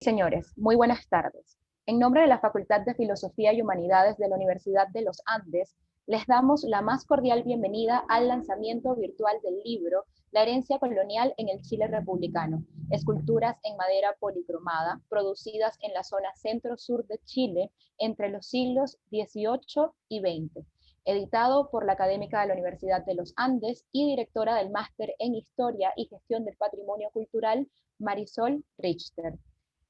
Señores, muy buenas tardes. En nombre de la Facultad de Filosofía y Humanidades de la Universidad de los Andes, les damos la más cordial bienvenida al lanzamiento virtual del libro La herencia colonial en el Chile republicano, esculturas en madera policromada, producidas en la zona centro-sur de Chile entre los siglos XVIII y XX, editado por la académica de la Universidad de los Andes y directora del Máster en Historia y Gestión del Patrimonio Cultural, Marisol Richter.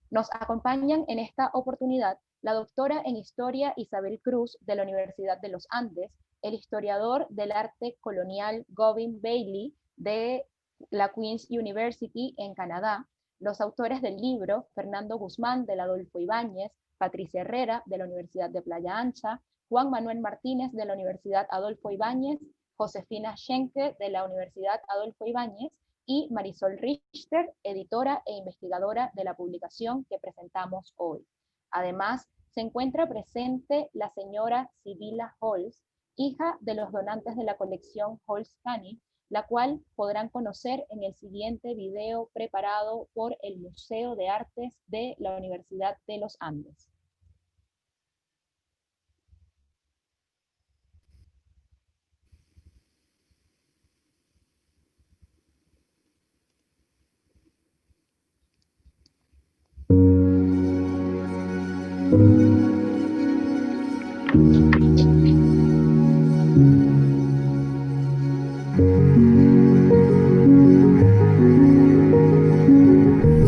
Nos acompañan en esta oportunidad la doctora en Historia Isabel Cruz de la Universidad de los Andes, el historiador del arte colonial Govin Bailey de la Queen's University en Canadá, los autores del libro Fernando Guzmán del Adolfo Ibáñez, Patricia Herrera de la Universidad de Playa Ancha, Juan Manuel Martínez de la Universidad Adolfo Ibáñez, Josefina Schenke de la Universidad Adolfo Ibáñez y Marisol Richter, editora e investigadora de la publicación que presentamos hoy. Además, se encuentra presente la señora Sibila Holz, hija de los donantes de la colección Holz-Canny, la cual podrán conocer en el siguiente video preparado por el Museo de Artes de la Universidad de los Andes.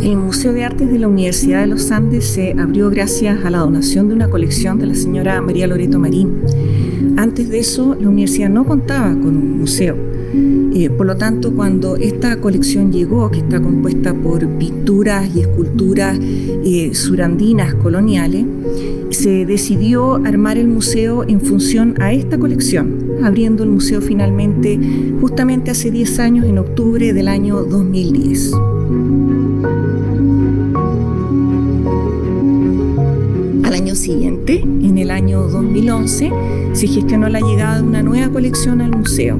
El Museo de Artes de la Universidad de los Andes se abrió gracias a la donación de una colección de la señora María Loreto Marín. Antes de eso, la universidad no contaba con un museo. Por lo tanto, cuando esta colección llegó, que está compuesta por pinturas y esculturas surandinas coloniales, se decidió armar el museo en función a esta colección, abriendo el museo finalmente justamente hace 10 años, en octubre del año 2010. Al año siguiente, en el año 2011, se gestionó la llegada de una nueva colección al museo.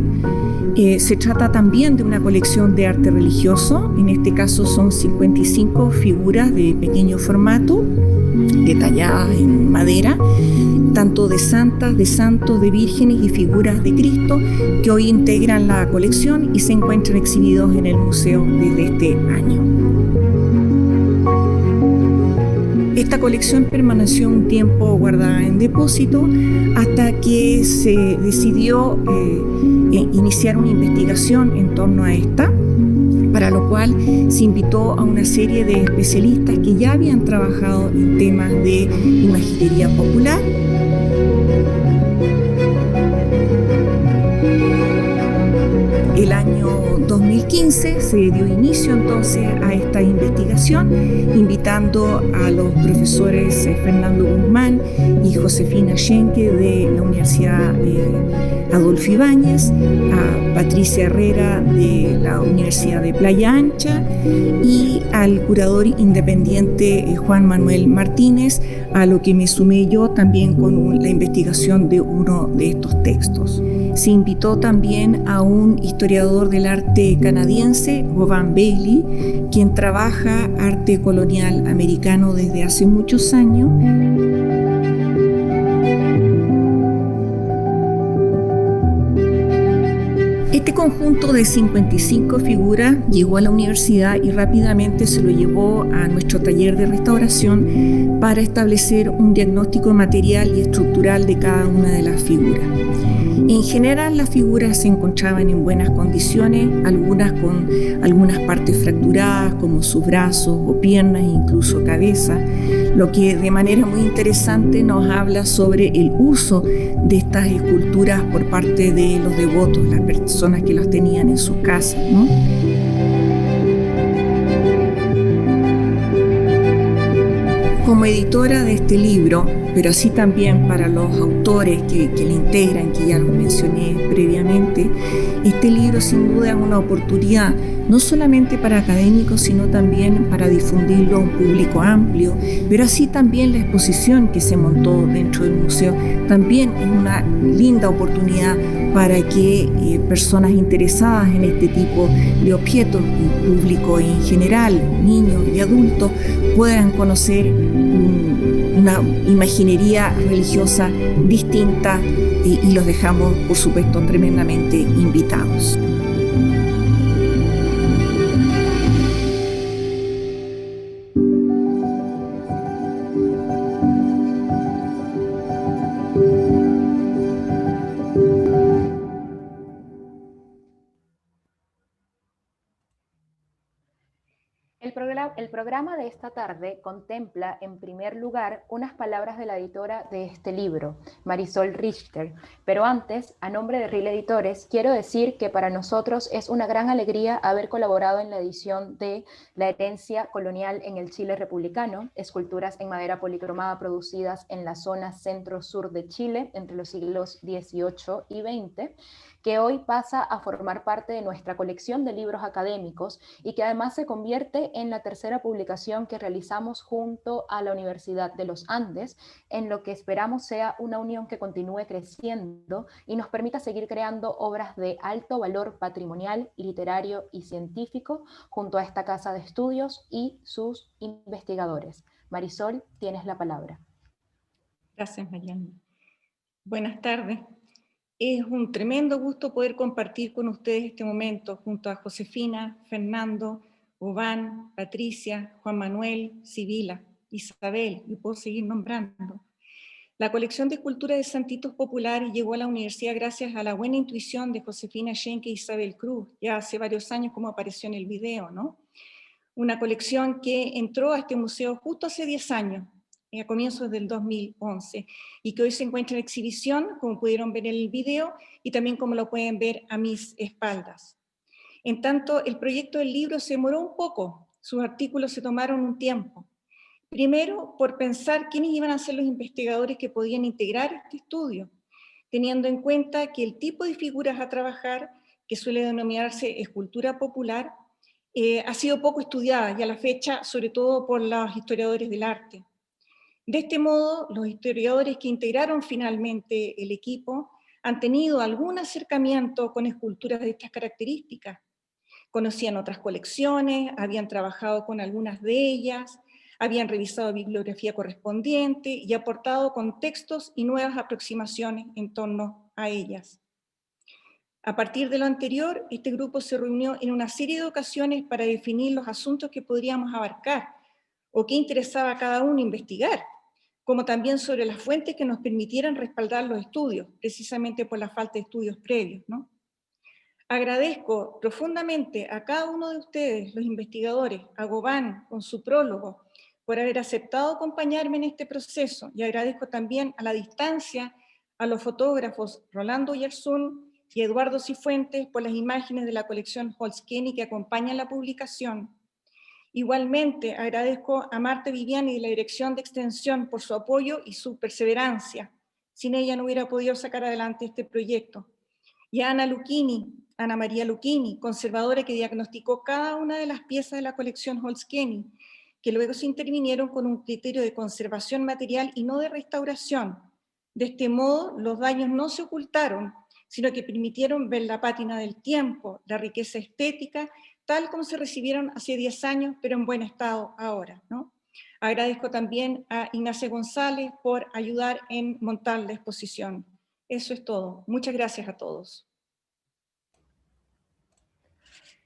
Se trata también de una colección de arte religioso. En este caso son 55 figuras de pequeño formato, detalladas en madera, tanto de santas, de santos, de vírgenes y figuras de Cristo, que hoy integran la colección y se encuentran exhibidos en el museo desde este año. Esta colección permaneció un tiempo guardada en depósito hasta que se decidió iniciar una investigación en torno a esta, para lo cual se invitó a una serie de especialistas que ya habían trabajado en temas de imaginería popular. El año 2015 se dio inicio entonces a esta investigación, invitando a los profesores Fernando Guzmán y Josefina Schenke de la Universidad Adolfo Ibáñez, a Patricia Herrera de la Universidad de Playa Ancha y al curador independiente Juan Manuel Martínez, a lo que me sumé yo también con la investigación de uno de estos textos. Se invitó también a un historiador del arte canadiense, Govin Bailey, quien trabaja arte colonial americano desde hace muchos años. Este conjunto de 55 figuras llegó a la universidad y rápidamente se lo llevó a nuestro taller de restauración para establecer un diagnóstico material y estructural de cada una de las figuras. En general, las figuras se encontraban en buenas condiciones, algunas con algunas partes fracturadas, como sus brazos o piernas e incluso cabeza, lo que de manera muy interesante nos habla sobre el uso de estas esculturas por parte de los devotos, las personas que las tenían en sus casas, ¿no? Como editora de este libro, pero así también para los autores que le integran, que ya los mencioné previamente, este libro sin duda es una oportunidad no solamente para académicos, sino también para difundirlo a un público amplio, pero así también la exposición que se montó dentro del museo también es una linda oportunidad para que personas interesadas en este tipo de objetos, y público en general, niños y adultos, puedan conocer una imaginería religiosa distinta y los dejamos, por supuesto, tremendamente invitados. El programa de esta tarde contempla, en primer lugar, unas palabras de la editora de este libro, Marisol Richter. Pero antes, a nombre de RIL Editores, quiero decir que para nosotros es una gran alegría haber colaborado en la edición de La herencia colonial en el Chile republicano, esculturas en madera policromada producidas en la zona centro-sur de Chile entre los siglos XVIII y XX, que hoy pasa a formar parte de nuestra colección de libros académicos y que además se convierte en la tercera publicación que realizamos junto a la Universidad de los Andes, en lo que esperamos sea una unión que continúe creciendo y nos permita seguir creando obras de alto valor patrimonial, literario y científico junto a esta casa de estudios y sus investigadores. Marisol, tienes la palabra. Gracias, Mariana. Buenas tardes. Es un tremendo gusto poder compartir con ustedes este momento junto a Josefina, Fernando, Obán, Patricia, Juan Manuel, Sibila, Isabel, y puedo seguir nombrando. La colección de esculturas de santitos populares llegó a la universidad gracias a la buena intuición de Josefina Schenke e Isabel Cruz, ya hace varios años como apareció en el video, ¿no? Una colección que entró a este museo justo hace 10 años, a comienzos del 2011, y que hoy se encuentra en exhibición, como pudieron ver en el video, y también como lo pueden ver a mis espaldas. En tanto, el proyecto del libro se demoró un poco, sus artículos se tomaron un tiempo. Primero, por pensar quiénes iban a ser los investigadores que podían integrar este estudio, teniendo en cuenta que el tipo de figuras a trabajar, que suele denominarse escultura popular, ha sido poco estudiada y a la fecha, sobre todo por los historiadores del arte. De este modo, los historiadores que integraron finalmente el equipo han tenido algún acercamiento con esculturas de estas características. Conocían otras colecciones, habían trabajado con algunas de ellas, habían revisado bibliografía correspondiente y aportado contextos y nuevas aproximaciones en torno a ellas. A partir de lo anterior, este grupo se reunió en una serie de ocasiones para definir los asuntos que podríamos abarcar o qué interesaba a cada uno investigar, como también sobre las fuentes que nos permitieran respaldar los estudios, precisamente por la falta de estudios previos, ¿no? Agradezco profundamente a cada uno de ustedes, los investigadores, a Gobán con su prólogo, por haber aceptado acompañarme en este proceso, y agradezco también a la distancia a los fotógrafos Rolando Yarzún y Eduardo Cifuentes por las imágenes de la colección Holz-Kenny que acompañan la publicación. Igualmente agradezco a Marta Viviani y la Dirección de Extensión por su apoyo y su perseverancia. Sin ella no hubiera podido sacar adelante este proyecto. Y a Ana María Lucchini, conservadora que diagnosticó cada una de las piezas de la colección Holz-Kenny, que luego se intervinieron con un criterio de conservación material y no de restauración. De este modo, los daños no se ocultaron, sino que permitieron ver la pátina del tiempo, la riqueza estética, tal como se recibieron hace 10 años, pero en buen estado ahora, ¿no? Agradezco también a Ignacia González por ayudar en montar la exposición. Eso es todo. Muchas gracias a todos.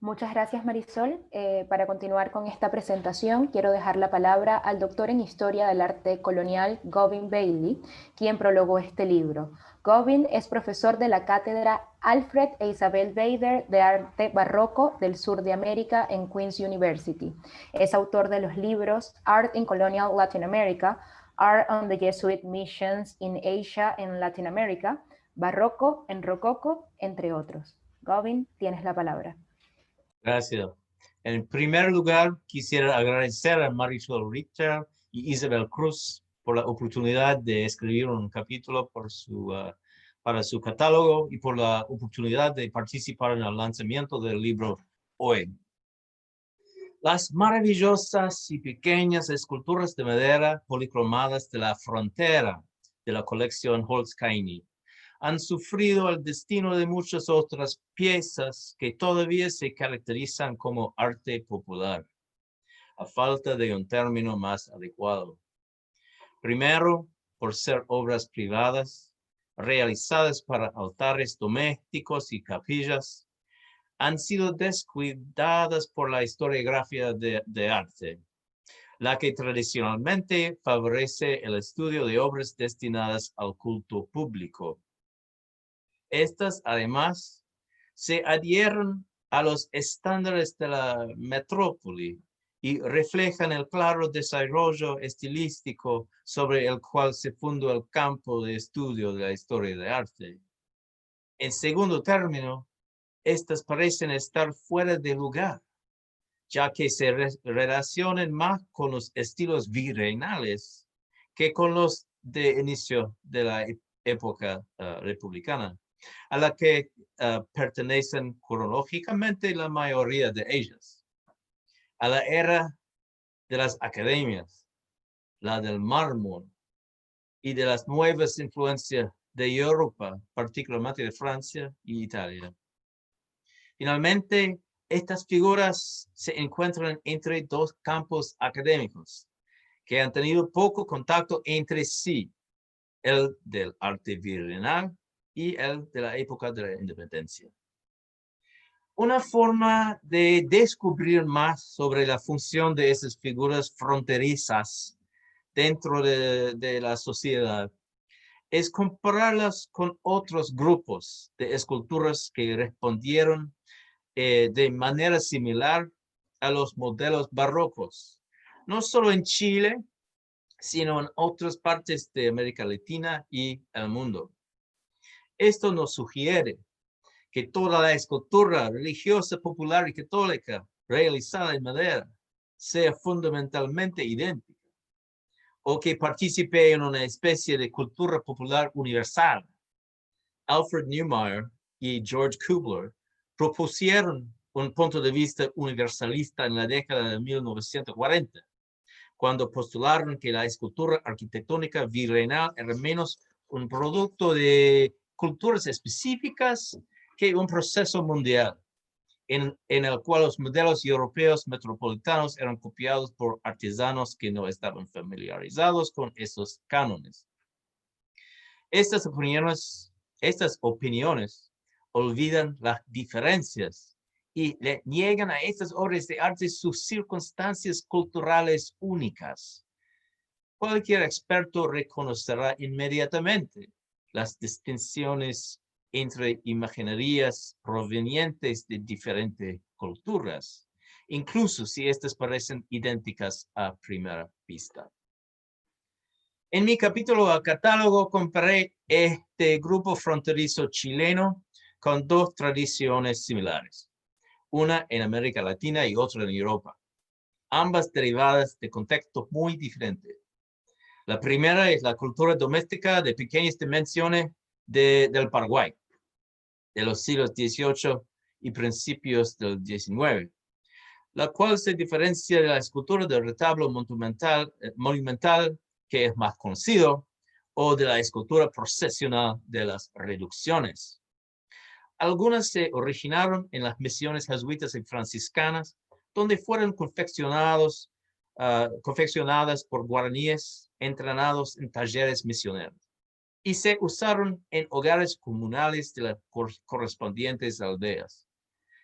Muchas gracias, Marisol. Para continuar con esta presentación, quiero dejar la palabra al doctor en Historia del Arte Colonial, Govin Bailey, quien prologó este libro. Govin es profesor de la cátedra Alfred e Isabel Bader de Arte Barroco del Sur de América en Queen's University. Es autor de los libros Art in Colonial Latin America, Art on the Jesuit Missions in Asia and Latin America, Barroco en Rococo, entre otros. Govin, tienes la palabra. Gracias. En primer lugar, quisiera agradecer a Marisol Richter y Isabel Cruz por la oportunidad de escribir un capítulo para su catálogo y por la oportunidad de participar en el lanzamiento del libro hoy. Las maravillosas y pequeñas esculturas de madera policromadas de la frontera de la colección Holz-Kenny han sufrido el destino de muchas otras piezas que todavía se caracterizan como arte popular, a falta de un término más adecuado. Primero, por ser obras privadas, realizadas para altares domésticos y capillas, han sido descuidadas por la historiografía de arte, la que tradicionalmente favorece el estudio de obras destinadas al culto público. Estas, además, se adhieren a los estándares de la metrópoli y reflejan el claro desarrollo estilístico sobre el cual se fundó el campo de estudio de la historia de arte. En segundo término, estas parecen estar fuera de lugar, ya que se relacionan más con los estilos virreinales que con los de inicio de la época republicana, a la que pertenecen cronológicamente la mayoría de ellas. A la era de las academias, la del mármol y de las nuevas influencias de Europa, particularmente de Francia y Italia. Finalmente, estas figuras se encuentran entre dos campos académicos que han tenido poco contacto entre sí, el del arte virreinal y el de la época de la independencia. Una forma de descubrir más sobre la función de esas figuras fronterizas dentro de la sociedad es compararlas con otros grupos de esculturas que respondieron de manera similar a los modelos barrocos, no solo en Chile, sino en otras partes de América Latina y el mundo. Esto nos sugiere que toda la escultura religiosa, popular y católica realizada en madera sea fundamentalmente idéntica, o que participe en una especie de cultura popular universal. Alfred Neumayer y George Kubler propusieron un punto de vista universalista en la década de 1940, cuando postularon que la escultura arquitectónica virreinal era menos un producto de culturas específicas que un proceso mundial, en el cual los modelos europeos metropolitanos eran copiados por artesanos que no estaban familiarizados con esos cánones. Estas opiniones olvidan las diferencias y le niegan a estas obras de arte sus circunstancias culturales únicas. Cualquier experto reconocerá inmediatamente las distinciones entre imaginerías provenientes de diferentes culturas, incluso si estas parecen idénticas a primera vista. En mi capítulo al catálogo comparé este grupo fronterizo chileno con dos tradiciones similares, una en América Latina y otra en Europa, ambas derivadas de contextos muy diferentes. La primera es la cultura doméstica de pequeñas dimensiones del Paraguay, de los siglos XVIII y principios del XIX, la cual se diferencia de la escultura del retablo monumental que es más conocido, o de la escultura procesional de las reducciones. Algunas se originaron en las misiones jesuitas y franciscanas, donde fueron confeccionadas por guaraníes entrenados en talleres misioneros, y se usaron en hogares comunales de las correspondientes aldeas.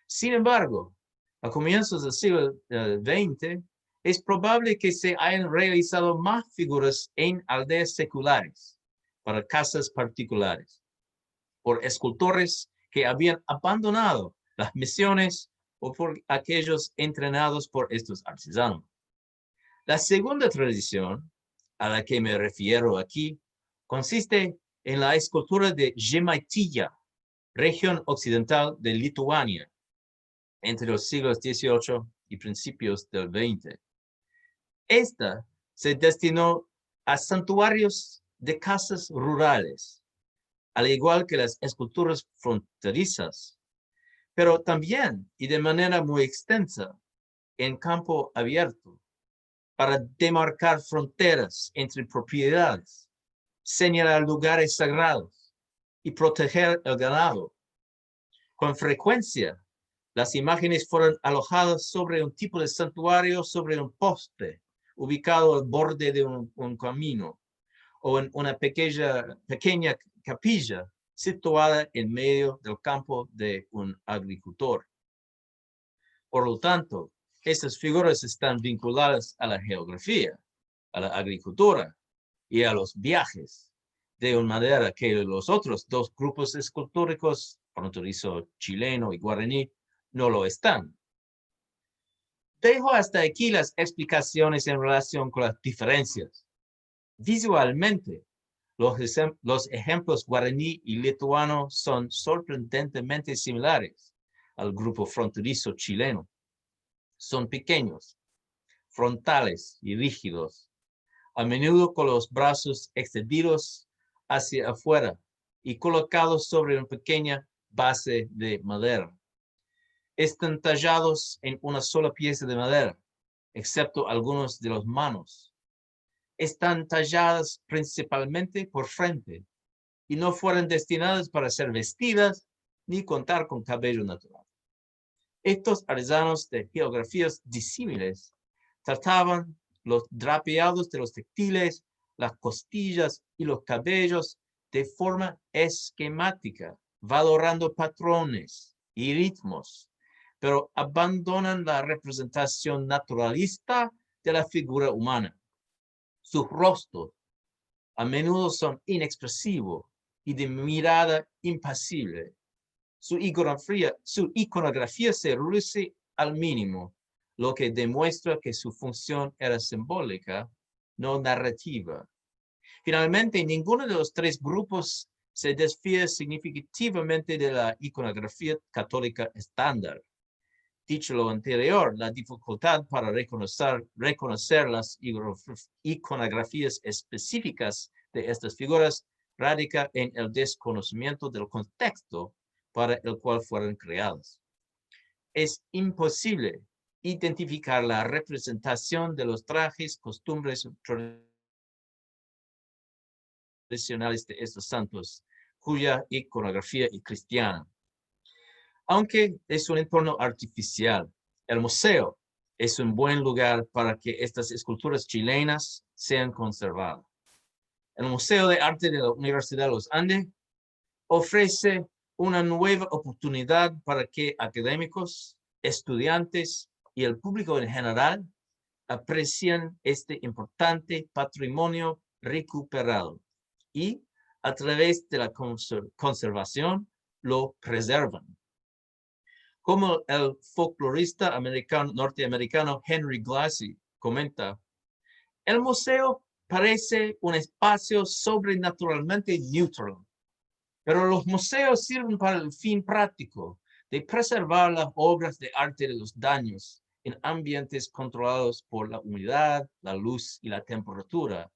Sin embargo, a comienzos del siglo XX, es probable que se hayan realizado más figuras en aldeas seculares, para casas particulares, por escultores que habían abandonado las misiones o por aquellos entrenados por estos artesanos. La segunda tradición, a la que me refiero aquí, consiste en la escultura de Žemaitija, región occidental de Lituania, entre los siglos XVIII y principios del XX. Esta se destinó a santuarios de casas rurales, al igual que las esculturas fronterizas, pero también y de manera muy extensa en campo abierto, para demarcar fronteras entre propiedades, señalar lugares sagrados y proteger el ganado. Con frecuencia, las imágenes fueron alojadas sobre un tipo de santuario, sobre un poste, ubicado al borde de un camino, o en una pequeña capilla situada en medio del campo de un agricultor. Por lo tanto, estas figuras están vinculadas a la geografía, a la agricultura y a los viajes, de una manera que los otros dos grupos escultóricos, fronterizo chileno y guaraní, no lo están. Dejo hasta aquí las explicaciones en relación con las diferencias. Visualmente, los ejemplos guaraní y lituano son sorprendentemente similares al grupo fronterizo chileno. Son pequeños, frontales y rígidos, a menudo con los brazos extendidos hacia afuera y colocados sobre una pequeña base de madera. Están tallados en una sola pieza de madera, excepto algunos de las manos. Están talladas principalmente por frente y no fueron destinadas para ser vestidas ni contar con cabello natural. Estos artesanos de geografías disímiles trataban los drapeados de los textiles, las costillas y los cabellos de forma esquemática, valorando patrones y ritmos, pero abandonan la representación naturalista de la figura humana. Sus rostros a menudo son inexpresivos y de mirada impasible. Su iconografía se reduce al mínimo, lo que demuestra que su función era simbólica, no narrativa. Finalmente, ninguno de los tres grupos se desfía significativamente de la iconografía católica estándar. Dicho lo anterior, la dificultad para reconocer las iconografías específicas de estas figuras radica en el desconocimiento del contexto para el cual fueron creadas. Es imposible identificar la representación de los trajes, costumbres tradicionales de estos santos, cuya iconografía es cristiana. Aunque es un entorno artificial, el museo es un buen lugar para que estas esculturas chilenas sean conservadas. El Museo de Arte de la Universidad de los Andes ofrece una nueva oportunidad para que académicos, estudiantes y el público en general aprecien este importante patrimonio recuperado y, a través de la conservación, lo preservan. Como el folclorista norteamericano Henry Glassie comenta, el museo parece un espacio sobrenaturalmente neutral, pero los museos sirven para el fin práctico de preservar las obras de arte de los daños en ambientes controlados por la humedad, la luz y la temperatura,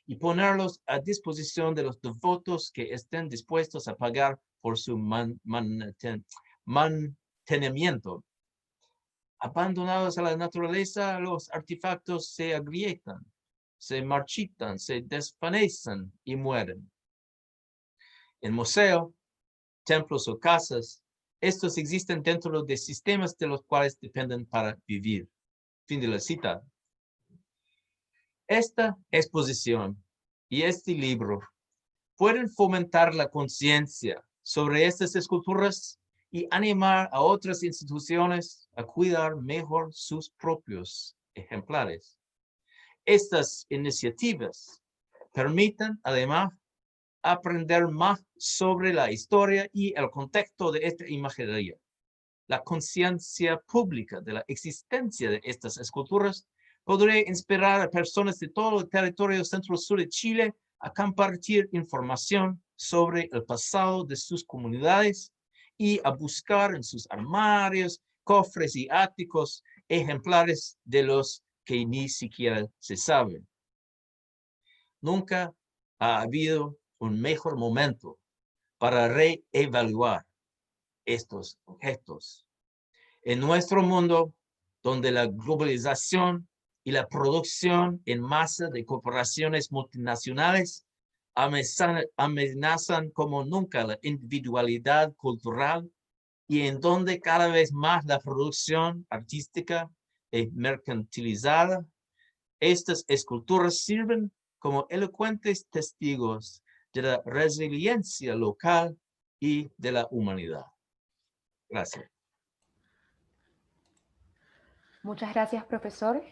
y ponerlos a disposición de los devotos que estén dispuestos a pagar por su mantenimiento. Abandonados a la naturaleza, los artefactos se agrietan, se marchitan, se desvanecen y mueren. En museo, templos o casas, estos existen dentro de sistemas de los cuales dependen para vivir. Fin de la cita. Esta exposición y este libro pueden fomentar la conciencia sobre estas esculturas y animar a otras instituciones a cuidar mejor sus propios ejemplares. Estas iniciativas permiten, además, aprender más sobre la historia y el contexto de esta imaginería. La conciencia pública de la existencia de estas esculturas podría inspirar a personas de todo el territorio centro-sur de Chile a compartir información sobre el pasado de sus comunidades y a buscar en sus armarios, cofres y áticos ejemplares de los que ni siquiera se saben. Nunca ha habido un mejor momento para reevaluar estos objetos. En nuestro mundo, donde la globalización y la producción en masa de corporaciones multinacionales amenazan como nunca la individualidad cultural y en donde cada vez más la producción artística es mercantilizada. Estas esculturas sirven como elocuentes testigos de la resiliencia local y de la humanidad. Gracias. Muchas gracias, profesor.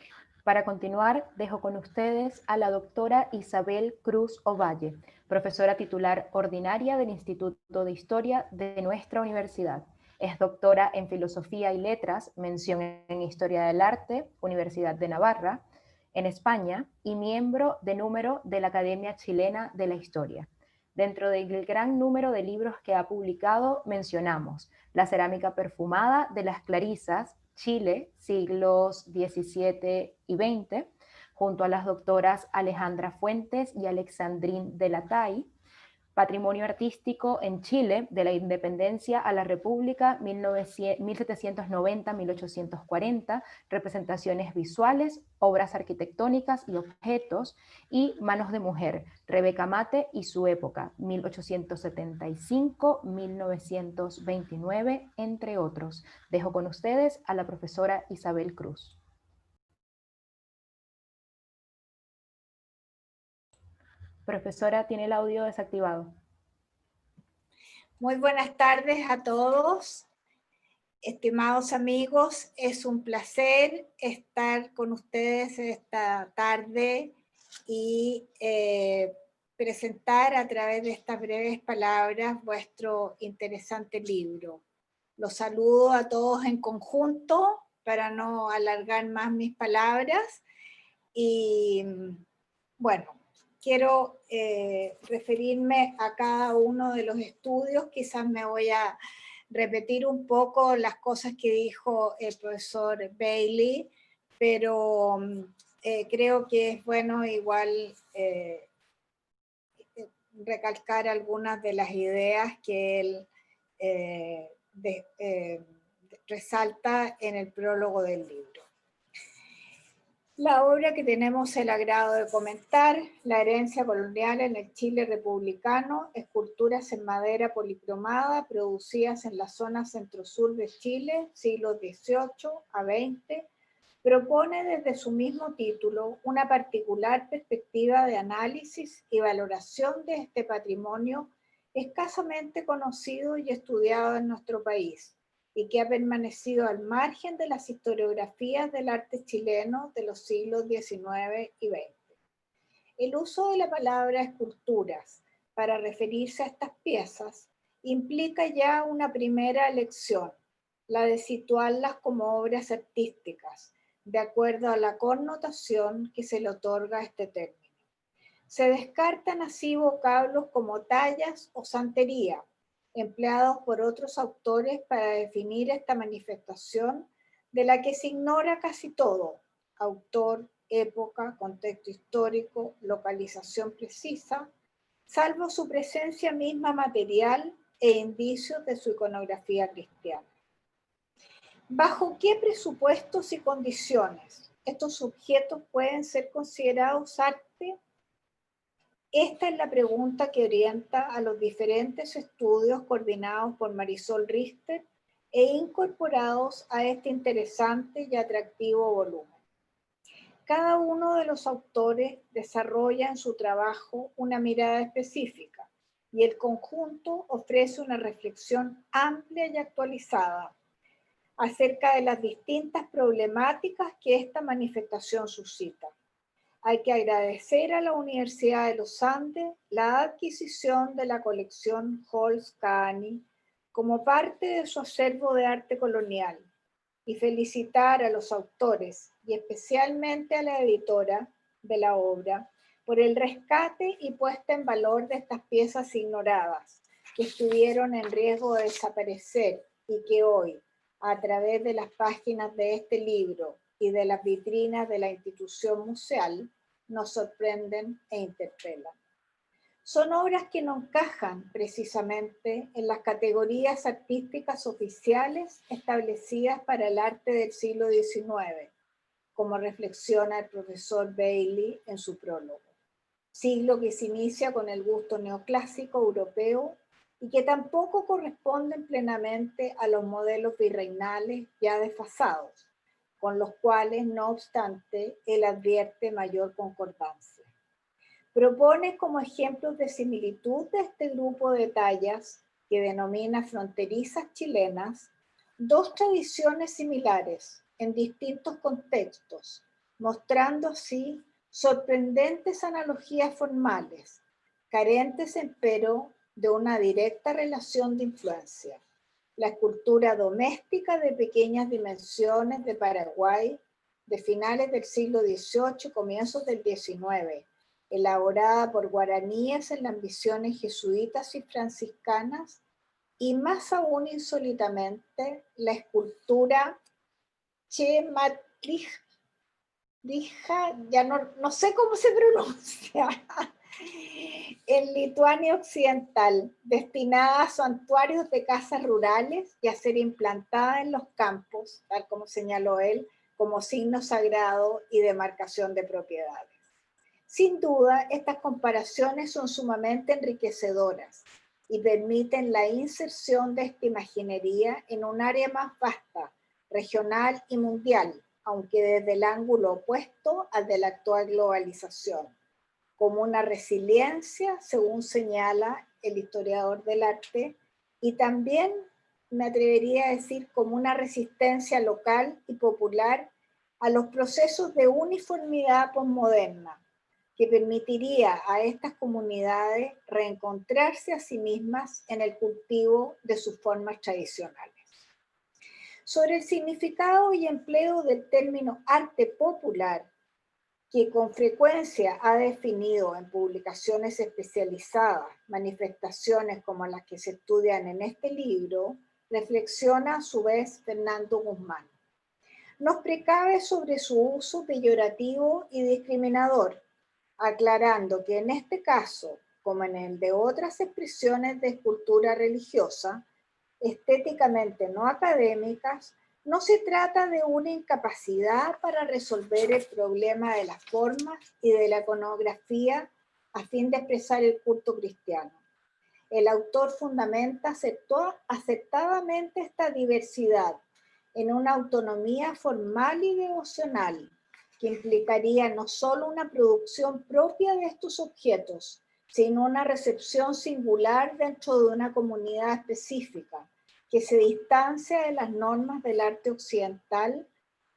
Para continuar, dejo con ustedes a la doctora Isabel Cruz Ovalle, profesora titular ordinaria del Instituto de Historia de nuestra universidad. Es doctora en Filosofía y Letras, mención en Historia del Arte, Universidad de Navarra, en España, y miembro de número de la Academia Chilena de la Historia. Dentro del gran número de libros que ha publicado, mencionamos La cerámica perfumada de las Clarisas, Chile, siglos XVII y XX, junto a las doctoras Alejandra Fuentes y Alexandrine Delatay, Patrimonio Artístico en Chile, de la Independencia a la República, 1790-1840, representaciones visuales, obras arquitectónicas y objetos, y Manos de Mujer, Rebeca Mate y su época, 1875-1929, entre otros. Dejo con ustedes a la profesora Isabel Cruz. Profesora, tiene el audio desactivado. Muy buenas tardes a todos. Estimados amigos, es un placer estar con ustedes esta tarde y presentar a través de estas breves palabras vuestro interesante libro. Los saludo a todos en conjunto para no alargar más mis palabras y bueno, quiero referirme a cada uno de los estudios. Quizás me voy a repetir un poco las cosas que dijo el profesor Bailey, pero creo que es bueno igual recalcar algunas de las ideas que él resalta en el prólogo del libro. La obra que tenemos el agrado de comentar, La herencia colonial en el Chile republicano, esculturas en madera policromada producidas en la zona centro-sur de Chile, siglos XVIII a XX, propone desde su mismo título una particular perspectiva de análisis y valoración de este patrimonio escasamente conocido y estudiado en nuestro país, y que ha permanecido al margen de las historiografías del arte chileno de los siglos XIX y XX. El uso de la palabra esculturas para referirse a estas piezas implica ya una primera elección, la de situarlas como obras artísticas, de acuerdo a la connotación que se le otorga a este término. Se descartan así vocablos como tallas o santería, empleados por otros autores para definir esta manifestación de la que se ignora casi todo: autor, época, contexto histórico, localización precisa, salvo su presencia misma material e indicios de su iconografía cristiana. ¿Bajo qué presupuestos y condiciones estos objetos pueden ser considerados arte? Esta es la pregunta que orienta a los diferentes estudios coordinados por Marisol Richter e incorporados a este interesante y atractivo volumen. Cada uno de los autores desarrolla en su trabajo una mirada específica y el conjunto ofrece una reflexión amplia y actualizada acerca de las distintas problemáticas que esta manifestación suscita. Hay que agradecer a la Universidad de los Andes la adquisición de la colección Holz-Kahn como parte de su acervo de arte colonial y felicitar a los autores y especialmente a la editora de la obra por el rescate y puesta en valor de estas piezas ignoradas que estuvieron en riesgo de desaparecer y que hoy, a través de las páginas de este libro y de las vitrinas de la institución museal, nos sorprenden e interpelan. Son obras que no encajan precisamente en las categorías artísticas oficiales establecidas para el arte del siglo XIX, como reflexiona el profesor Bailey en su prólogo. siglo que se inicia con el gusto neoclásico europeo y que tampoco corresponden plenamente a los modelos virreinales ya desfasados, con los cuales, no obstante, él advierte mayor concordancia. Propone como ejemplos de similitud de este grupo de tallas, que denomina fronterizas chilenas, dos tradiciones similares en distintos contextos, mostrando así sorprendentes analogías formales, carentes empero de una directa relación de influencia. La escultura doméstica de pequeñas dimensiones de Paraguay, de finales del siglo XVIII, comienzos del XIX, elaborada por guaraníes en las misiones jesuitas y franciscanas, y más aún insólitamente, la escultura Chematliha, ya no sé cómo se pronuncia, en Lituania Occidental, destinada a santuarios de casas rurales y a ser implantada en los campos, tal como señaló él, como signo sagrado y demarcación de propiedades. Sin duda, estas comparaciones son sumamente enriquecedoras y permiten la inserción de esta imaginería en un área más vasta, regional y mundial, aunque desde el ángulo opuesto al de la actual globalización, como una resiliencia, según señala el historiador del arte, y también me atrevería a decir como una resistencia local y popular a los procesos de uniformidad posmoderna, que permitiría a estas comunidades reencontrarse a sí mismas en el cultivo de sus formas tradicionales. Sobre el significado y empleo del término arte popular, que con frecuencia ha definido en publicaciones especializadas manifestaciones como las que se estudian en este libro, reflexiona a su vez Fernando Guzmán. Nos precave sobre su uso peyorativo y discriminador, aclarando que en este caso, como en el de otras expresiones de escultura religiosa, estéticamente no académicas, no se trata de una incapacidad para resolver el problema de las formas y de la iconografía a fin de expresar el culto cristiano. El autor fundamenta aceptadamente esta diversidad en una autonomía formal y devocional, que implicaría no solo una producción propia de estos objetos, sino una recepción singular dentro de una comunidad específica, que se distancia de las normas del arte occidental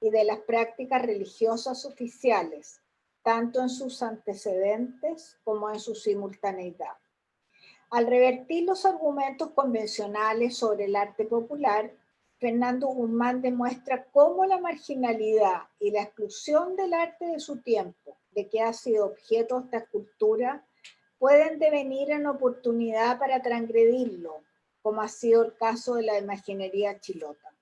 y de las prácticas religiosas oficiales, tanto en sus antecedentes como en su simultaneidad. Al revertir los argumentos convencionales sobre el arte popular, Fernando Guzmán demuestra cómo la marginalidad y la exclusión del arte de su tiempo, de que ha sido objeto esta escultura, pueden devenir en oportunidad para transgredirlo, como ha sido el caso de la imaginería chilota.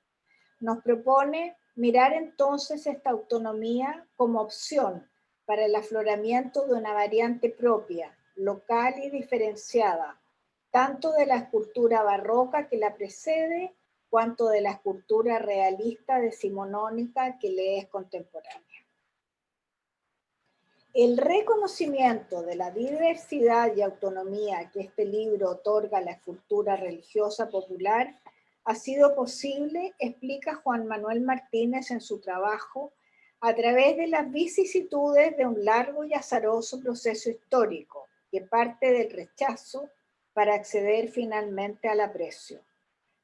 Nos propone mirar entonces esta autonomía como opción para el afloramiento de una variante propia, local y diferenciada, tanto de la escultura barroca que la precede, cuanto de la escultura realista decimonónica que le es contemporánea. El reconocimiento de la diversidad y autonomía que este libro otorga a la escultura religiosa popular ha sido posible, explica Juan Manuel Martínez en su trabajo, a través de las vicisitudes de un largo y azaroso proceso histórico que parte del rechazo para acceder finalmente al aprecio.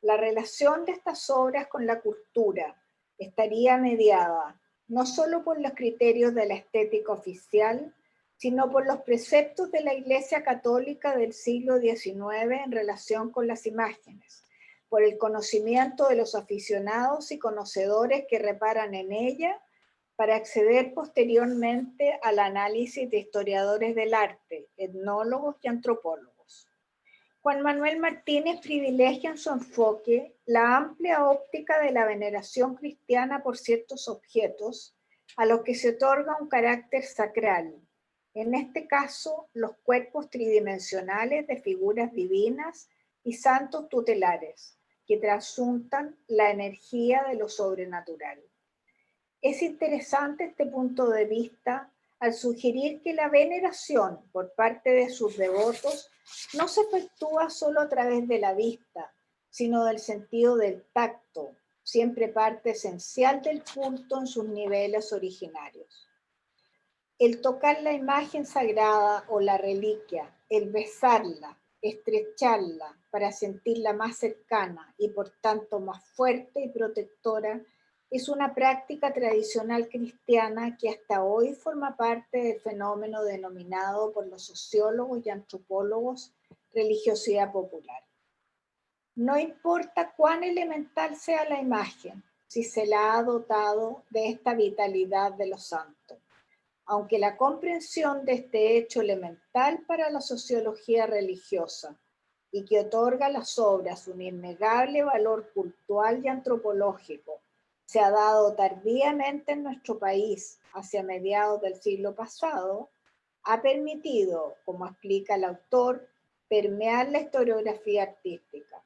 La relación de estas obras con la cultura estaría mediada no solo por los criterios de la estética oficial, sino por los preceptos de la Iglesia Católica del siglo XIX en relación con las imágenes, por el conocimiento de los aficionados y conocedores que reparan en ella, para acceder posteriormente al análisis de historiadores del arte, etnólogos y antropólogos. Juan Manuel Martínez privilegia en su enfoque la amplia óptica de la veneración cristiana por ciertos objetos a los que se otorga un carácter sacral, en este caso los cuerpos tridimensionales de figuras divinas y santos tutelares, que trasuntan la energía de lo sobrenatural. Es interesante este punto de vista al sugerir que la veneración por parte de sus devotos no se efectúa solo a través de la vista, sino del sentido del tacto, siempre parte esencial del culto en sus niveles originarios. El tocar la imagen sagrada o la reliquia, el besarla, estrecharla para sentirla más cercana y por tanto más fuerte y protectora, es una práctica tradicional cristiana que hasta hoy forma parte del fenómeno denominado por los sociólogos y antropólogos religiosidad popular. No importa cuán elemental sea la imagen, si se la ha dotado de esta vitalidad de los santos. Aunque la comprensión de este hecho elemental para la sociología religiosa y que otorga a las obras un innegable valor cultural y antropológico, se ha dado tardíamente en nuestro país hacia mediados del siglo pasado, ha permitido, como explica el autor, permear la historiografía artística.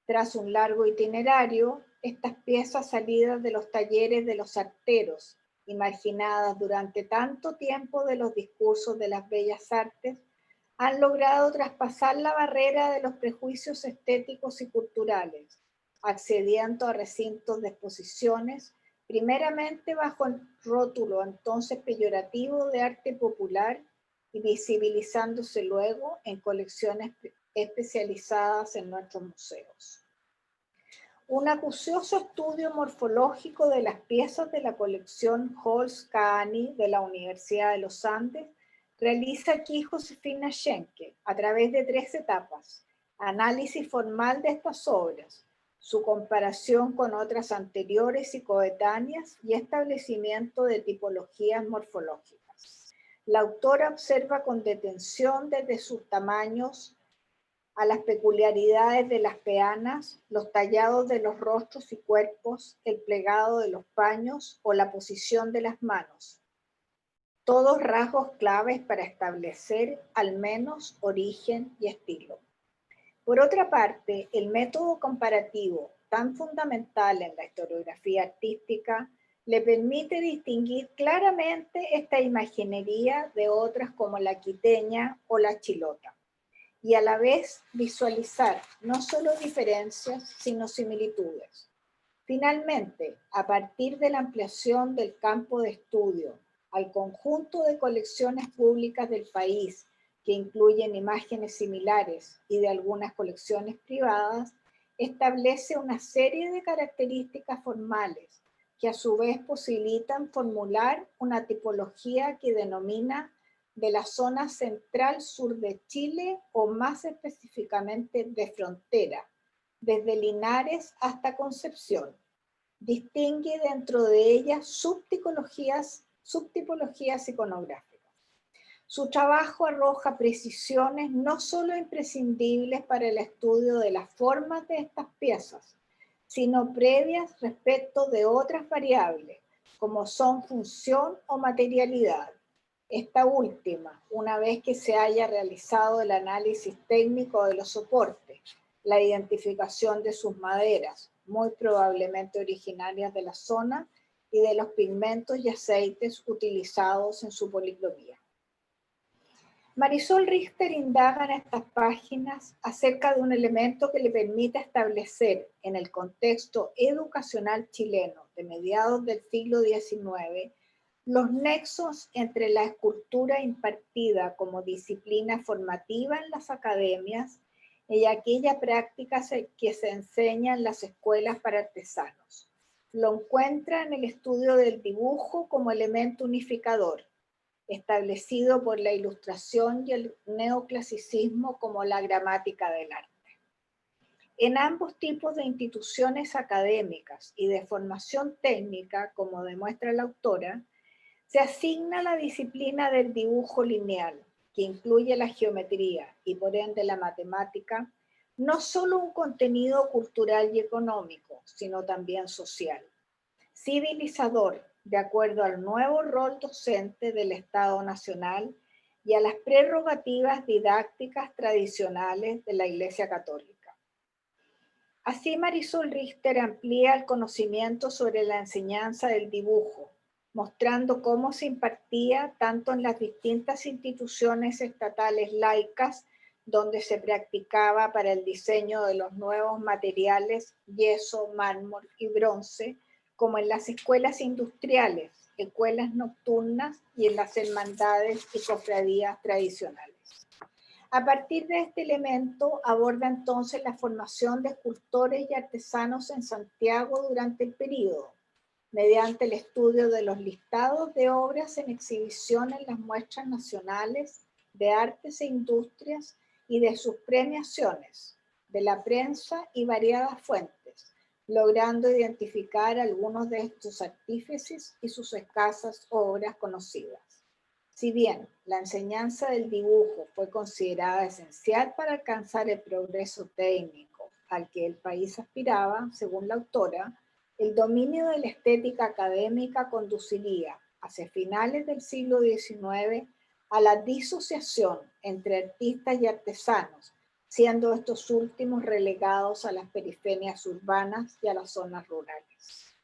Tras un largo itinerario, estas piezas salidas de los talleres de los arteros, imaginadas durante tanto tiempo de los discursos de las bellas artes, han logrado traspasar la barrera de los prejuicios estéticos y culturales, accediendo a recintos de exposiciones, primeramente bajo el rótulo entonces peyorativo de arte popular y visibilizándose luego en colecciones especializadas en nuestros museos. Un acucioso estudio morfológico de las piezas de la colección Holz-Kahani de la Universidad de los Andes realiza aquí Josefina Schenke a través de 3 etapas: análisis formal de estas obras, su comparación con otras anteriores y coetáneas y establecimiento de tipologías morfológicas. La autora observa con detención desde sus tamaños a las peculiaridades de las peanas, los tallados de los rostros y cuerpos, el plegado de los paños o la posición de las manos. Todos rasgos claves para establecer al menos origen y estilo. Por otra parte, el método comparativo, tan fundamental en la historiografía artística, le permite distinguir claramente esta imaginería de otras como la quiteña o la chilota, y a la vez visualizar no solo diferencias, sino similitudes. Finalmente, a partir de la ampliación del campo de estudio al conjunto de colecciones públicas del país, que incluyen imágenes similares y de algunas colecciones privadas, establece una serie de características formales que a su vez posibilitan formular una tipología que denomina de la zona central-sur de Chile o más específicamente de frontera, desde Linares hasta Concepción. Distingue dentro de ellas subtipologías iconográficas. Su trabajo arroja precisiones no solo imprescindibles para el estudio de las formas de estas piezas, sino previas respecto de otras variables, como son función o materialidad. Esta última, una vez que se haya realizado el análisis técnico de los soportes, la identificación de sus maderas, muy probablemente originarias de la zona, y de los pigmentos y aceites utilizados en su policromía. Marisol Richter indaga en estas páginas acerca de un elemento que le permite establecer en el contexto educacional chileno de mediados del siglo XIX los nexos entre la escultura impartida como disciplina formativa en las academias y aquella práctica que se enseña en las escuelas para artesanos. Lo encuentra en el estudio del dibujo como elemento unificador, establecido por la Ilustración y el neoclasicismo como la gramática del arte. En ambos tipos de instituciones académicas y de formación técnica, como demuestra la autora, se asigna la disciplina del dibujo lineal, que incluye la geometría y por ende la matemática, no solo un contenido cultural y económico, sino también social, civilizador, de acuerdo al nuevo rol docente del Estado Nacional y a las prerrogativas didácticas tradicionales de la Iglesia Católica. Así, Marisol Richter amplía el conocimiento sobre la enseñanza del dibujo, mostrando cómo se impartía tanto en las distintas instituciones estatales laicas donde se practicaba para el diseño de los nuevos materiales, yeso, mármol y bronce, como en las escuelas industriales, escuelas nocturnas y en las hermandades y cofradías tradicionales. A partir de este elemento aborda entonces la formación de escultores y artesanos en Santiago durante el período, mediante el estudio de los listados de obras en exhibición en las muestras nacionales de artes e industrias y de sus premiaciones, de la prensa y variadas fuentes, logrando identificar algunos de estos artífices y sus escasas obras conocidas. Si bien la enseñanza del dibujo fue considerada esencial para alcanzar el progreso técnico al que el país aspiraba, según la autora, el dominio de la estética académica conduciría, hacia finales del siglo XIX, a la disociación entre artistas y artesanos, siendo estos últimos relegados a las periferias urbanas y a las zonas rurales.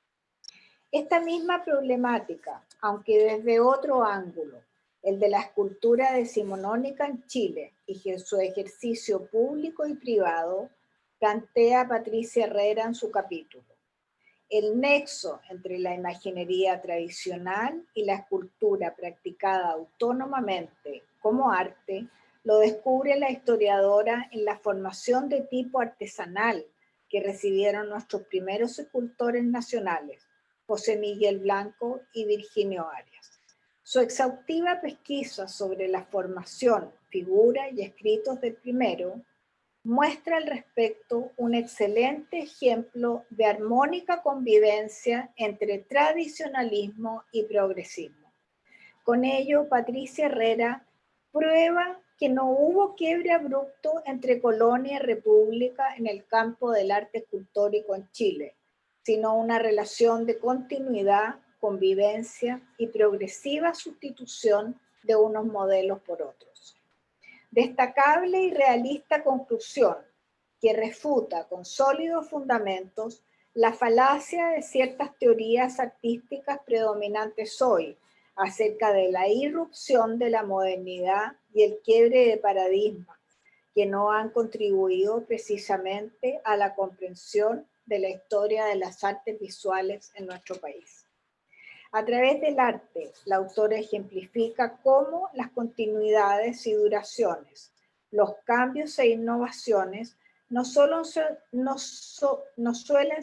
Esta misma problemática, aunque desde otro ángulo, el de la escultura decimonónica en Chile y su ejercicio público y privado, plantea Patricia Herrera en su capítulo. El nexo entre la imaginería tradicional y la escultura practicada autónomamente como arte lo descubre la historiadora en la formación de tipo artesanal que recibieron nuestros primeros escultores nacionales, José Miguel Blanco y Virginio Arias. Su exhaustiva pesquisa sobre la formación, figura y escritos del primero muestra al respecto un excelente ejemplo de armónica convivencia entre tradicionalismo y progresismo. Con ello, Patricia Herrera prueba que no hubo quiebre abrupto entre colonia y república en el campo del arte escultórico en Chile, sino una relación de continuidad, convivencia y progresiva sustitución de unos modelos por otros. Destacable y realista conclusión que refuta con sólidos fundamentos la falacia de ciertas teorías artísticas predominantes hoy acerca de la irrupción de la modernidad y el quiebre de paradigmas que no han contribuido precisamente a la comprensión de la historia de las artes visuales en nuestro país. A través del arte, la autora ejemplifica cómo las continuidades y duraciones, los cambios e innovaciones no suelen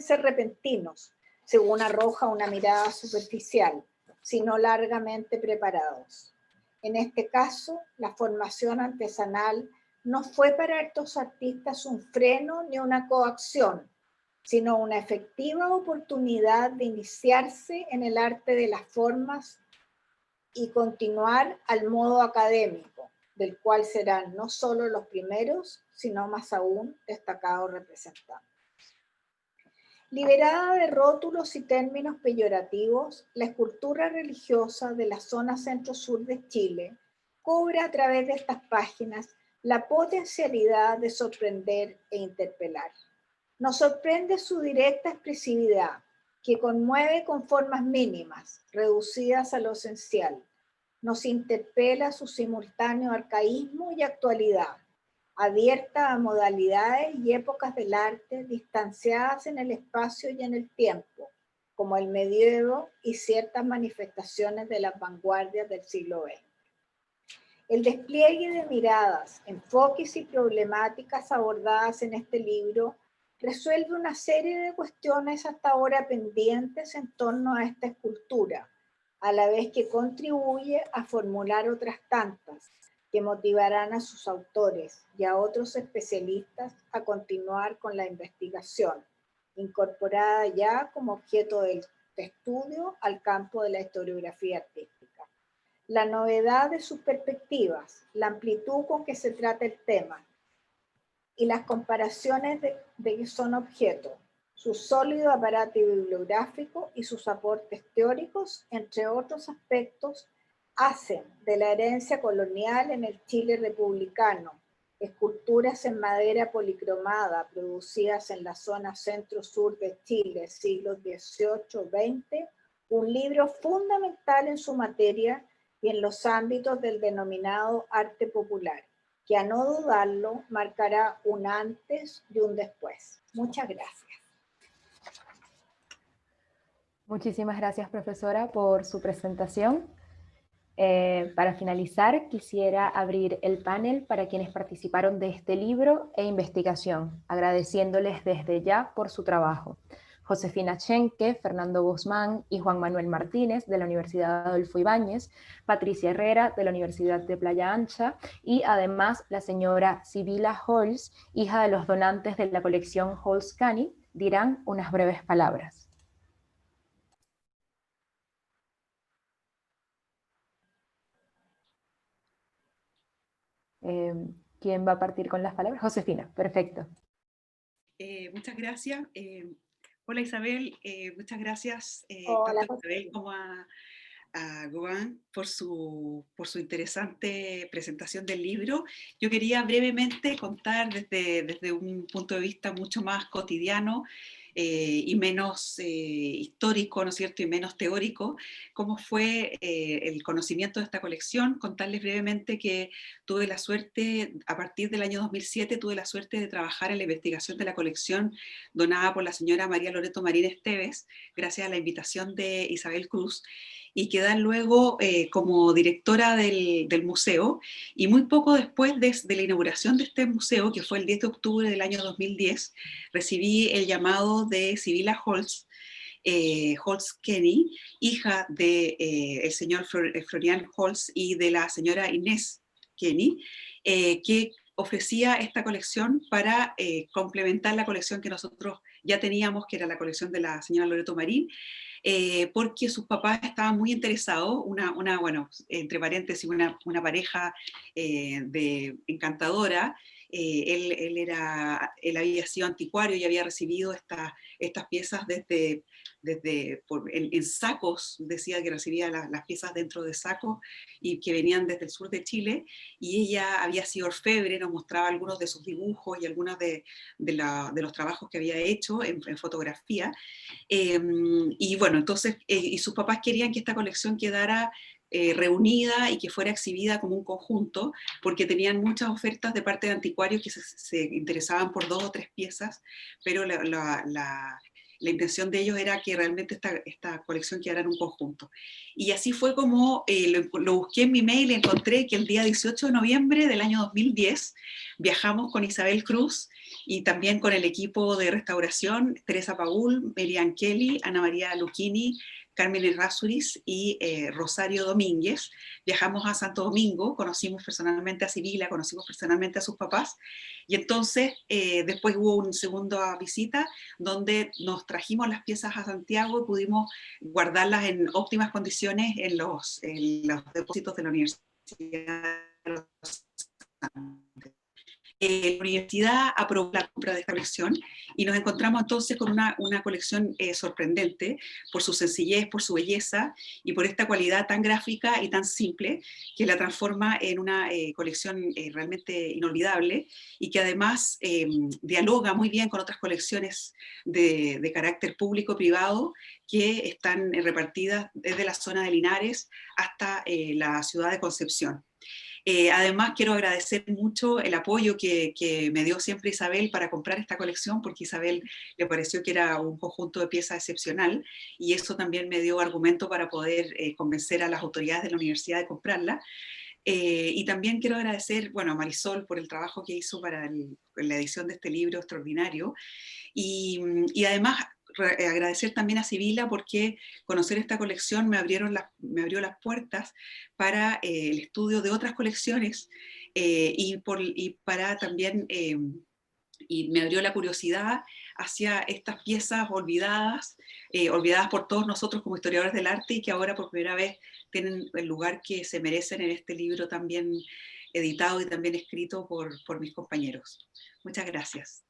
ser repentinos, según arroja una mirada superficial, sino largamente preparados. En este caso, la formación artesanal no fue para estos artistas un freno ni una coacción, sino una efectiva oportunidad de iniciarse en el arte de las formas y continuar al modo académico, del cual serán no solo los primeros, sino más aún destacados representantes. Liberada de rótulos y términos peyorativos, la escultura religiosa de la zona centro-sur de Chile cobra a través de estas páginas la potencialidad de sorprender e interpelar. Nos sorprende su directa expresividad, que conmueve con formas mínimas, reducidas a lo esencial. Nos interpela su simultáneo arcaísmo y actualidad, abierta a modalidades y épocas del arte distanciadas en el espacio y en el tiempo, como el medievo y ciertas manifestaciones de las vanguardias del siglo XX. El despliegue de miradas, enfoques y problemáticas abordadas en este libro resuelve una serie de cuestiones hasta ahora pendientes en torno a esta escultura, a la vez que contribuye a formular otras tantas que motivarán a sus autores y a otros especialistas a continuar con la investigación, incorporada ya como objeto de estudio al campo de la historiografía artística. La novedad de sus perspectivas, la amplitud con que se trata el tema, y las comparaciones de que son objeto, su sólido aparato bibliográfico y sus aportes teóricos, entre otros aspectos, hacen de la herencia colonial en el Chile republicano, esculturas en madera policromada producidas en la zona centro-sur de Chile, siglos XVIII-XX, un libro fundamental en su materia y en los ámbitos del denominado arte popular, que a no dudarlo marcará un antes y un después. Muchas gracias. Muchísimas gracias, profesora, por su presentación. Para finalizar, quisiera abrir el panel para quienes participaron de este libro e investigación, agradeciéndoles desde ya por su trabajo. Josefina Schenke, Fernando Guzmán y Juan Manuel Martínez de la Universidad Adolfo Ibáñez, Patricia Herrera de la Universidad de Playa Ancha y además la señora Sibila Holz, hija de los donantes de la colección Holz-Cani, dirán unas breves palabras. ¿Quién va a partir con las palabras? Josefina, perfecto. Muchas gracias. Hola Isabel, muchas gracias Hola, tanto a Isabel como a Goan por su interesante presentación del libro. Yo quería brevemente contar desde un punto de vista mucho más cotidiano y menos histórico, ¿no es cierto?, y menos teórico, cómo fue el conocimiento de esta colección. Contarles brevemente que tuve la suerte, a partir del año 2007, tuve la suerte de trabajar en la investigación de la colección donada por la señora María Loreto Marín Esteves, gracias a la invitación de Isabel Cruz, y quedar luego como directora del museo, y muy poco después de la inauguración de este museo, que fue el 10 de octubre del año 2010, recibí el llamado de Sibila Holz, Holz-Cani, hija de el señor Florian Holz y de la señora Inés Cani, que ofrecía esta colección para complementar la colección que nosotros ya teníamos, que era la colección de la señora Loreto Marín, porque sus papás estaban muy interesados, bueno, entre paréntesis, una pareja encantadora. Él había sido anticuario y había recibido estas piezas en sacos, decía que recibía las piezas dentro de sacos y que venían desde el sur de Chile, y ella había sido orfebre, nos mostraba algunos de sus dibujos y algunos de los trabajos que había hecho en fotografía. Y bueno, entonces, y sus papás querían que esta colección quedara reunida y que fuera exhibida como un conjunto, porque tenían muchas ofertas de parte de anticuarios que se interesaban por 2 o 3 piezas, pero la intención de ellos era que realmente esta colección quedara en un conjunto. Y así fue como lo busqué en mi mail y encontré que el día 18 de noviembre del año 2010 viajamos con Isabel Cruz y también con el equipo de restauración, Teresa Paul, Merian Kelly, Ana María Lucchini, Carmen Errázuriz y Rosario Domínguez. Viajamos a Santo Domingo, conocimos personalmente a Sibila, conocimos personalmente a sus papás, y entonces después hubo una segunda visita donde nos trajimos las piezas a Santiago y pudimos guardarlas en óptimas condiciones en los depósitos de la Universidad de los Andes. La universidad aprobó la compra de esta colección y nos encontramos entonces con una colección sorprendente por su sencillez, por su belleza y por esta cualidad tan gráfica y tan simple que la transforma en una colección realmente inolvidable, y que además dialoga muy bien con otras colecciones de carácter público-privado que están repartidas desde la zona de Linares hasta la ciudad de Concepción. Además, quiero agradecer mucho el apoyo que me dio siempre Isabel para comprar esta colección, porque Isabel le pareció que era un conjunto de piezas excepcional, y eso también me dio argumento para poder convencer a las autoridades de la universidad de comprarla. Y también quiero agradecer, bueno, a Marisol por el trabajo que hizo para la edición de este libro extraordinario, y además agradecer también a Sibila, porque conocer esta colección me abrió las puertas para el estudio de otras colecciones y para también, y me abrió la curiosidad hacia estas piezas olvidadas por todos nosotros como historiadores del arte, y que ahora por primera vez tienen el lugar que se merecen en este libro también editado y también escrito por mis compañeros. Muchas gracias.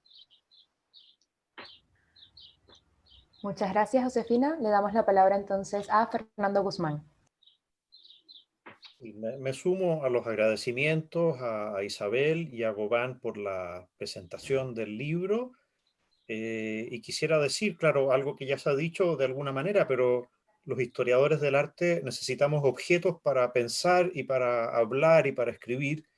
Muchas gracias, Josefina. Le damos la palabra entonces a Fernando Guzmán. Me sumo a los agradecimientos a Isabel y a Gobán por la presentación del libro, y quisiera decir, claro, algo que ya se ha dicho de alguna manera, pero los historiadores del arte necesitamos objetos para pensar y para hablar y para escribir,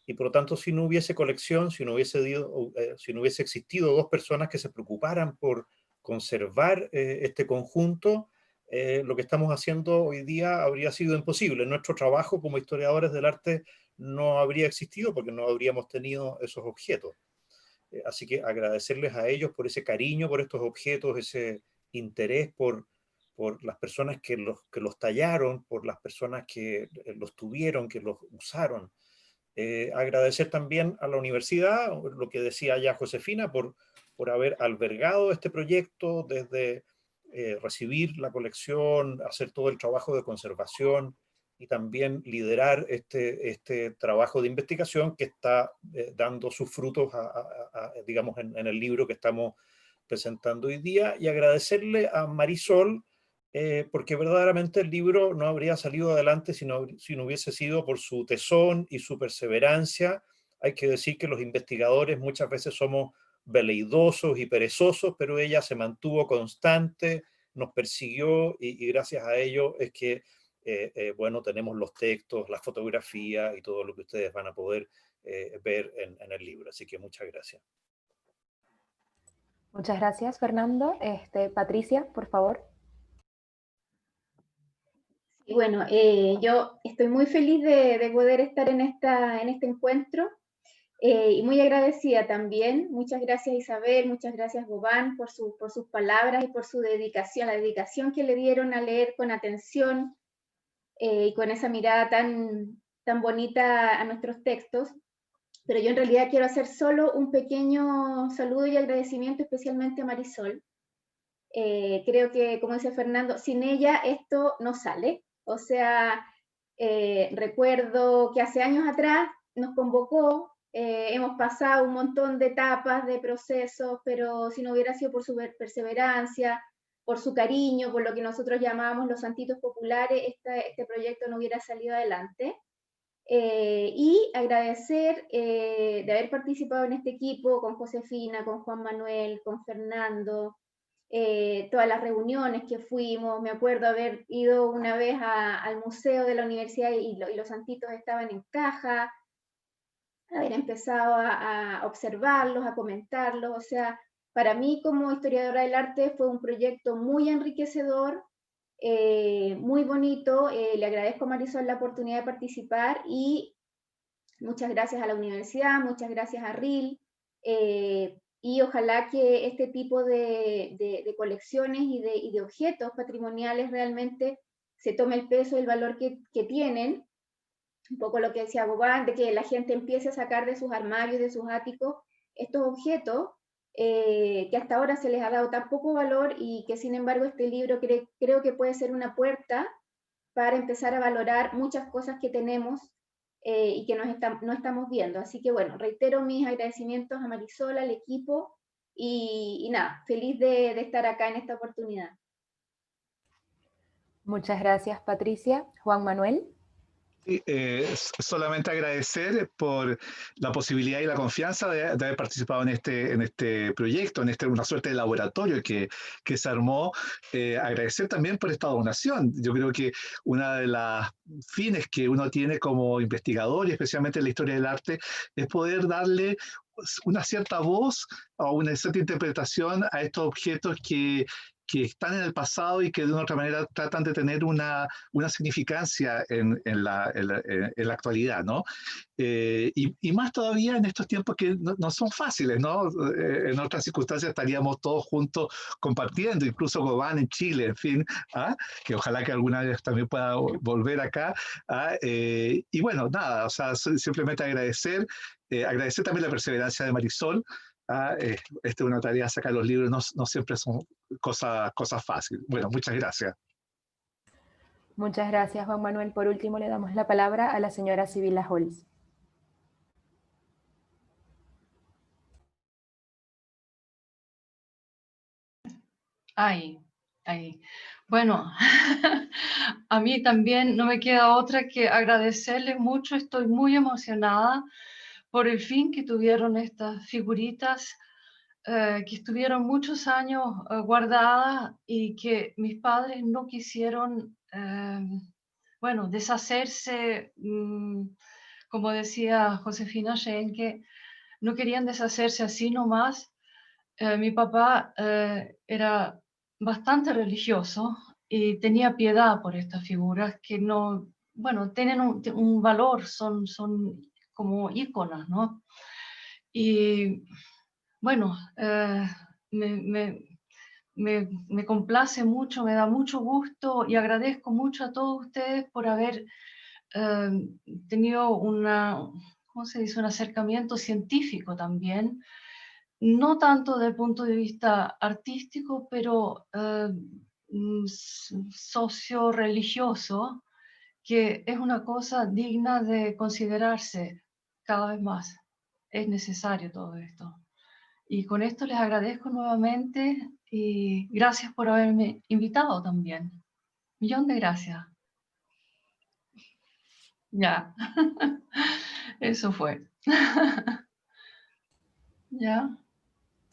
y por lo tanto si no hubiese colección, si no hubiese existido dos personas que se preocuparan por conservar este conjunto, lo que estamos haciendo hoy día habría sido imposible. Nuestro trabajo como historiadores del arte no habría existido porque no habríamos tenido esos objetos. Así que agradecerles a ellos por ese cariño por estos objetos, ese interés por las personas que los tallaron, por las personas que los tuvieron, que los usaron. Agradecer también a la universidad, lo que decía ya Josefina, por haber albergado este proyecto desde recibir la colección, hacer todo el trabajo de conservación y también liderar este trabajo de investigación que está dando sus frutos, digamos, en el libro que estamos presentando hoy día, y agradecerle a Marisol, porque verdaderamente el libro no habría salido adelante si no hubiese sido por su tesón y su perseverancia. Hay que decir que los investigadores muchas veces somos veleidosos y perezosos, pero ella se mantuvo constante, nos persiguió y gracias a ello es que bueno, tenemos los textos, la fotografía y todo lo que ustedes van a poder ver en el libro. Así que muchas gracias. Muchas gracias, Fernando. Patricia, por favor. Y bueno, yo estoy muy feliz de poder estar en este encuentro y muy agradecida también. Muchas gracias Isabel, muchas gracias Boban por sus palabras y por su dedicación, la dedicación que le dieron a leer con atención y con esa mirada tan bonita a nuestros textos. Pero yo en realidad quiero hacer solo un pequeño saludo y agradecimiento especialmente a Marisol. Creo que, como dice Fernando, sin ella esto no sale. O sea, recuerdo que hace años atrás nos convocó, hemos pasado un montón de etapas, de procesos, pero si no hubiera sido por su perseverancia, por su cariño, por lo que nosotros llamábamos los santitos populares, este proyecto no hubiera salido adelante. Y agradecer de haber participado en este equipo con Josefina, con Juan Manuel, con Fernando, todas las reuniones que fuimos. Me acuerdo haber ido una vez al museo de la universidad y los santitos estaban en caja, haber empezado a observarlos, a comentarlos. O sea, para mí como historiadora del arte fue un proyecto muy enriquecedor, muy bonito. Le agradezco a Marisol la oportunidad de participar y muchas gracias a la universidad, muchas gracias a RIL, y ojalá que este tipo de colecciones y de objetos patrimoniales realmente se tome el peso y el valor que tienen. Un poco lo que decía Boban, de que la gente empiece a sacar de sus armarios, de sus áticos, estos objetos que hasta ahora se les ha dado tan poco valor y que sin embargo este libro creo que puede ser una puerta para empezar a valorar muchas cosas que tenemos y que no estamos viendo. Así que bueno, reitero mis agradecimientos a Marisol, al equipo, y nada, feliz de estar acá en esta oportunidad. Muchas gracias, Patricia. Juan Manuel. Sí, solamente agradecer por la posibilidad y la confianza de haber participado en este proyecto, una suerte de laboratorio que se armó. Agradecer también por esta donación. Yo creo que una de las fines que uno tiene como investigador, y especialmente en la historia del arte, es poder darle una cierta voz o una cierta interpretación a estos objetos que están en el pasado y que de una otra manera tratan de tener una significancia en la actualidad, ¿no? Y más todavía en estos tiempos que no son fáciles, ¿no? En otras circunstancias estaríamos todos juntos compartiendo, incluso Boban en Chile, en fin, que ojalá que alguna vez también pueda volver acá. Y bueno, nada, o sea, simplemente agradecer también la perseverancia de Marisol. Esta es una tarea, sacar los libros no siempre son cosas fáciles. Bueno, muchas gracias. Muchas gracias, Juan Manuel. Por último, le damos la palabra a la señora Sibila Holz. Bueno, a mí también no me queda otra que agradecerles mucho. Estoy muy emocionada por el fin que tuvieron estas figuritas que estuvieron muchos años guardadas y que mis padres no quisieron, bueno, deshacerse, como decía Josefina Schenke, no querían deshacerse así nomás. Mi papá era bastante religioso y tenía piedad por estas figuras que no, bueno, tienen un valor, son como íconas, ¿no? Y bueno, me complace mucho, me da mucho gusto y agradezco mucho a todos ustedes por haber tenido ¿cómo se dice? Un acercamiento científico también, no tanto desde el punto de vista artístico, pero socio-religioso, que es una cosa digna de considerarse cada vez más. Es necesario todo esto. Y con esto les agradezco nuevamente y gracias por haberme invitado también. Millón de gracias. Ya, eso fue. Ya,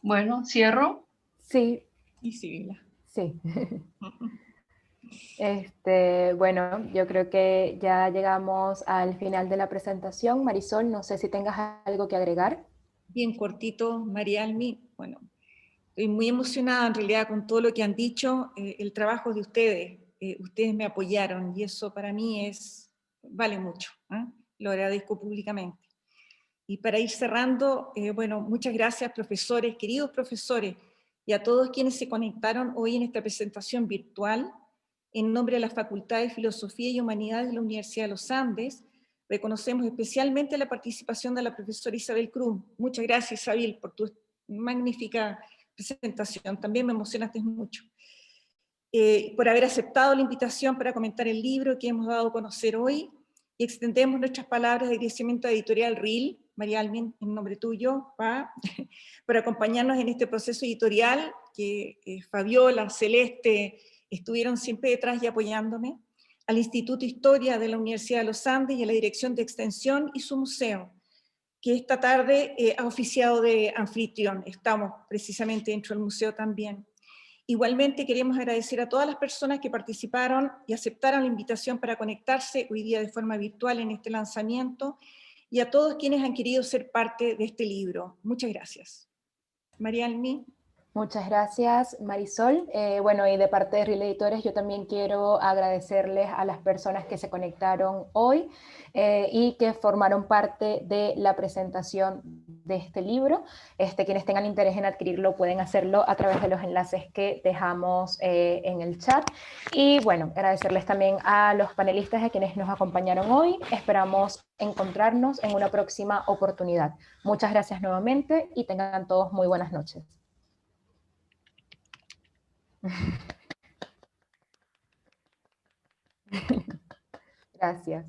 bueno, cierro. Sí, Y Sibila. sí. Bueno, yo creo que ya llegamos al final de la presentación. Marisol, no sé si tengas algo que agregar. Bien cortito, Marialmi. Bueno, estoy muy emocionada en realidad con todo lo que han dicho, el trabajo de ustedes. Ustedes me apoyaron y eso para mí vale mucho. Lo agradezco públicamente. Y para ir cerrando, bueno, muchas gracias profesores, queridos profesores, y a todos quienes se conectaron hoy en esta presentación virtual. En nombre de la Facultad de Filosofía y Humanidades de la Universidad de los Andes, reconocemos especialmente la participación de la profesora Isabel Cruz. Muchas gracias, Isabel, por tu magnífica presentación. También me emocionaste mucho. Por haber aceptado la invitación para comentar el libro que hemos dado a conocer hoy, y extendemos nuestras palabras de agradecimiento a Editorial RIL, María Almin, en nombre tuyo, por acompañarnos en este proceso editorial, que Fabiola, Celeste, estuvieron siempre detrás y apoyándome, al Instituto Historia de la Universidad de los Andes y a la Dirección de Extensión y su museo, que esta tarde ha oficiado de anfitrión. Estamos precisamente dentro del museo también. Igualmente queremos agradecer a todas las personas que participaron y aceptaron la invitación para conectarse hoy día de forma virtual en este lanzamiento, y a todos quienes han querido ser parte de este libro. Muchas gracias. María Almi. Muchas gracias, Marisol. Bueno, y de parte de RIL Editores, yo también quiero agradecerles a las personas que se conectaron hoy y que formaron parte de la presentación de este libro. Quienes tengan interés en adquirirlo pueden hacerlo a través de los enlaces que dejamos en el chat. Y bueno, agradecerles también a los panelistas a quienes nos acompañaron hoy. Esperamos encontrarnos en una próxima oportunidad. Muchas gracias nuevamente y tengan todos muy buenas noches. Gracias.